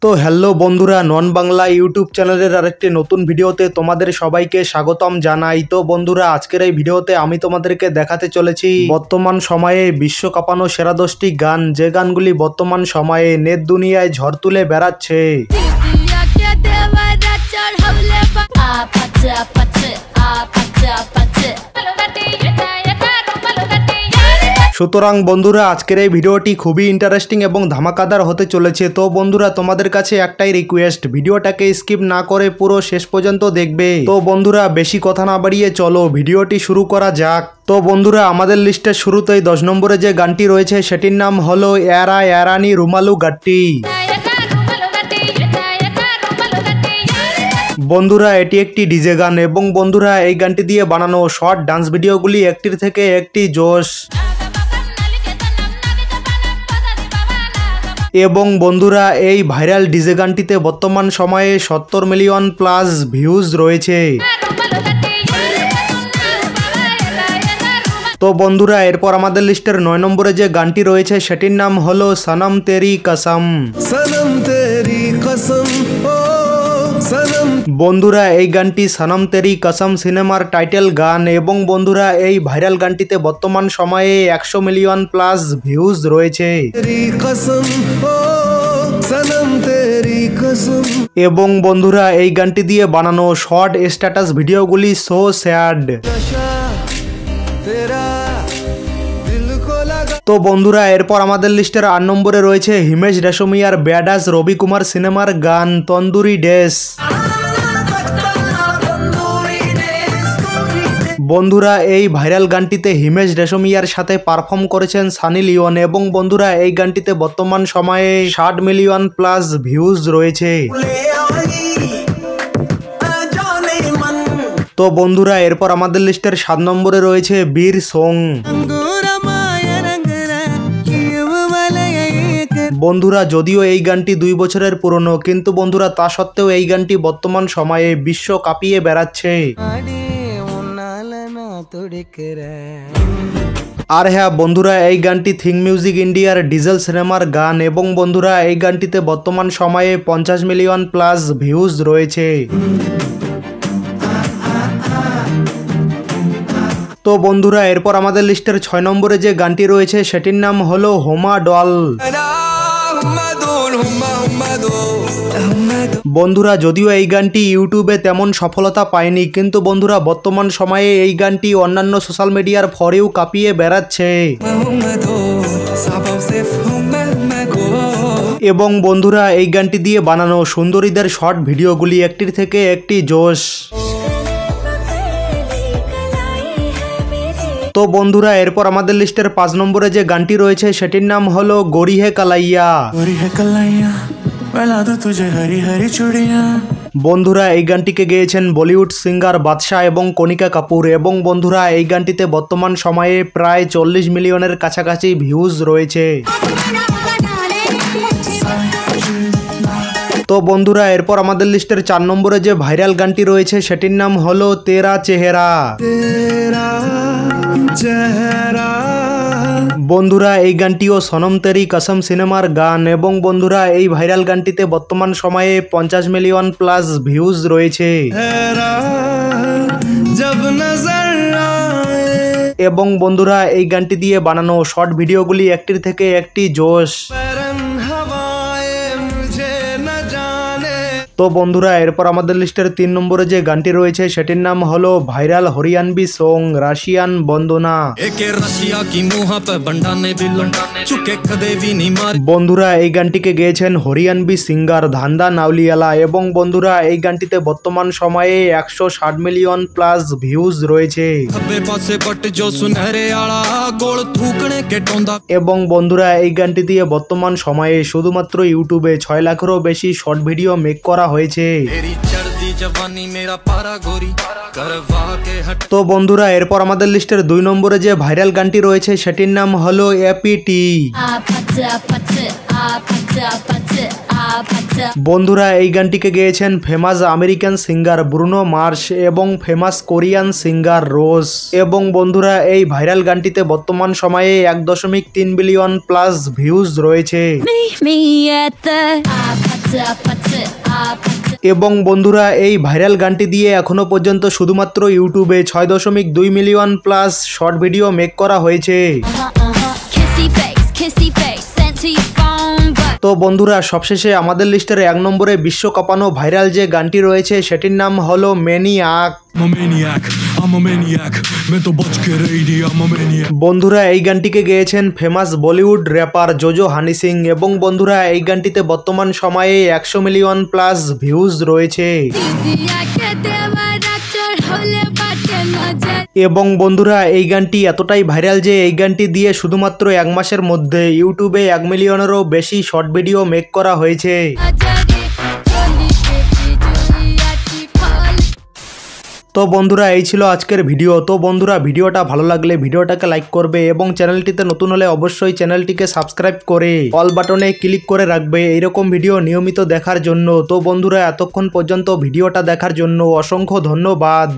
তো হ্যালো বন্ধুরা, নন বাংলা ইউটিউব চ্যানেলের আরেকটি নতুন ভিডিওতে তোমাদের সবাইকে স্বাগতম জানাই। তো বন্ধুরা, আজকের এই ভিডিওতে আমি তোমাদেরকে দেখাতে চলেছি বর্তমান সময়ে বিশ্ব কাঁপানো সেরা 10টি গান, যে গানগুলি বর্তমান সময়ে নেট দুনিয়ায় ঝড় তুলে বেড়াচ্ছে। সুতরাং বন্ধুরা, আজকের এই ভিডিওটি খুবই ইন্টারেস্টিং এবং ধামাকাদার হতে চলেছে। তো বন্ধুরা, তোমাদের কাছে একটাই রিকোয়েস্ট, ভিডিওটাকে স্কিপ না করে পুরো শেষ পর্যন্ত দেখবে। তো বন্ধুরা, বেশি কথা না বাড়িয়ে চলো ভিডিওটি শুরু করা যাক। তো বন্ধুরা, আমাদের লিস্টের শুরুতেই 10 নম্বরে যে গানটি রয়েছে সেটির নাম হলো এরা এরানি রুমালু গাট্টি। বন্ধুরা, এটি একটি ডিজে গান এবং বন্ধুরা এই গানটি দিয়ে বানানো শর্ট ডান্স ভিডিওগুলি একটির থেকে একটি জোশ। এবং বন্ধুরা, এই ভাইরাল ডিজে গানটিতে বর্তমান সময়ে 70 মিলিয়ন প্লাস ভিউজ রয়েছে। তো বন্ধুরা, এরপর আমাদের লিস্টের 9 নম্বরে যে গানটি রয়েছে সেটির নাম হলো সনম তেরি কসম। বন্ধুরা, এই গানটি সনম তেরি কসম সিনেমার টাইটেল গান এবং বন্ধুরা এই ভাইরাল গানটিতে বর্তমান সময়ে 100 মিলিয়ন প্লাস ভিউজ রয়েছে। এবং বন্ধুরা, এই গানটি দিয়ে বানানো শর্ট স্ট্যাটাস ভিডিওগুলি সো স্যাড। তো বন্ধুরা, এরপর আমাদের লিস্টের 8 নম্বরে রয়েছে হিমেশ রেশমিয়ার ব্যাডাস রবি কুমার সিনেমার গান তন্দুরি ডেস। বন্ধুরা, এই ভাইরাল গানটিতে হিমেশ রেশমিয়ার সাথে পারফর্ম করেছেন সানি লিওন এবং বন্ধুরা এই গানটিতে বর্তমান সময়ে 60 মিলিয়ন প্লাস ভিউজ রয়েছে। তো বন্ধুরা, এরপর আমাদের লিস্টের 7 নম্বরে রয়েছে বীর সং। বন্ধুরা, যদিও এই গানটি 2 বছরের পুরনো, কিন্তু বন্ধুরা তা সত্ত্বেও এই গানটি বর্তমান সময়ে বিশ্ব কাঁপিয়ে বেড়াচ্ছে। আর হ্যাঁ বন্ধুরা, এই গানটি থিঙ্ক মিউজিক ইন্ডিয়ার ডিজেল সিনেমার গান এবং বন্ধুরা এই গানটিতে বর্তমান সময়ে 50 মিলিয়ন প্লাস ভিউজ রয়েছে। তো বন্ধুরা, এরপর আমাদের লিস্টের 6 নম্বরে যে গানটি রয়েছে সেটির নাম হলো হোমা ডল। বন্ধুরা, যদিও এই গানটি ইউটিউবে তেমন সফলতা পায়নি, কিন্তু বন্ধুরা বর্তমান সময়ে এই গানটি অন্যান্য সোশ্যাল মিডিয়ার ফরেও কাঁপিয়ে বেড়াচ্ছে। এবং বন্ধুরা এই গানটি দিয়ে বানানো সুন্দরীদের শর্ট ভিডিওগুলি একটির থেকে একটি জোশ। তো বন্ধুরা, এরপর আমাদের লিস্টের 5 নম্বরে যে গানটি রয়েছে সেটির নাম হলো গোরি হে কালাইয়া। বন্ধুরা, এই গানটিকে গেয়েছেন বলিউড সিঙ্গার বাদশা এবং কণিকা কাপুর এবং বন্ধুরা এই গানটিতে বর্তমান সময়ে প্রায় 40 মিলিয়নের কাছাকাছি ভিউজ রয়েছে। তো বন্ধুরা, এরপর আমাদের লিস্টের 4 নম্বরে যে ভাইরাল গানটি রয়েছে সেটির নাম হলো তেরা চেহারা। বন্ধুরা, এই গানটিও সনম তেরি কসম সিনেমার গান এবং বন্ধুরা এই ভাইরাল গানটিতে বর্তমান সময়ে 50 মিলিয়ন প্লাস ভিউজ রয়েছে। এবং বন্ধুরা এই গানটি দিয়ে বানানো শর্ট ভিডিওগুলি একটির থেকে একটি জোশ। তো বন্ধুরা, এরপর আমাদের লিস্টের 3 নম্বরে যে গানটি রয়েছে সেটির নাম হলো ভাইরাল হরিয়ানবি সং রাশিয়ান বন্দনা। বন্ধুরা, এই গানটিকে গেয়েছেন হরিয়ানবি সিঙ্গার ধান্দা নাওলিয়ালা এবং বন্ধুরা এই গানটিতে বর্তমান সময়ে 160 মিলিয়ন প্লাস ভিউজ রয়েছে। এবং বন্ধুরা এই গানটি দিয়ে বর্তমান সময়ে শুধুমাত্র ইউটিউবে 6 লাখেরও বেশি শর্ট ভিডিও মেক করা হয়েছে। তো বন্ধুরা, এরপর আমাদের লিস্টের 2 নম্বরে যে ভাইরাল গানটি রয়েছে সেটির নাম হলো এপিটি। বন্ধুরা, এই গানটিকে গেয়েছেন famous American singer Bruno Mars এবং ফেমাস কোরিয়ান সিঙ্গার রোজ এবং বন্ধুরা এই ভাইরাল গানটিতে বর্তমান সময়ে 1.3 বিলিয়ন প্লাস ভিউজ রয়েছে। এবং বন্ধুরা এই ভাইরাল গানটি দিয়ে এখনো পর্যন্ত শুধুমাত্র ইউটিউবে 6.2 million plus short video make করা হয়েছে। তো বন্ধুরা সবশেষে আমাদের লিস্টের 1 নম্বরে বিশ্ব কাঁপানো ভাইরাল যে গানটি রয়েছে সেটির নাম হলো ম্যানিয়াক। বন্ধুরা এই গানটিকে গেয়েছেন famous Bollywood wrapper JoJo Honey Singh এবং বন্ধুরা এই গানটিতে বর্তমান সময়ে 100 মিলিয়ন প্লাস ভিউজ রয়েছে। এবং বন্ধুরা এই গানটি এতটাই ভাইরাল যে এই গানটি দিয়ে শুধুমাত্র 1 মাসের মধ্যে ইউটিউবে 1 মিলিয়নেরও বেশি শর্ট ভিডিও মেক করা হয়েছে। তো বন্ধুরা এই ছিল আজকের ভিডিও। তো বন্ধুরা ভিডিওটা ভালো লাগলে ভিডিওটাকে লাইক করবে এবং চ্যানেলটিতে নতুন হলে অবশ্যই চ্যানেলটিকে সাবস্ক্রাইব করে অল বাটনে ক্লিক করে রাখবে এইরকম ভিডিও নিয়মিত দেখার জন্য। তো বন্ধুরা এতক্ষণ পর্যন্ত ভিডিওটা দেখার জন্য অসংখ্য ধন্যবাদ।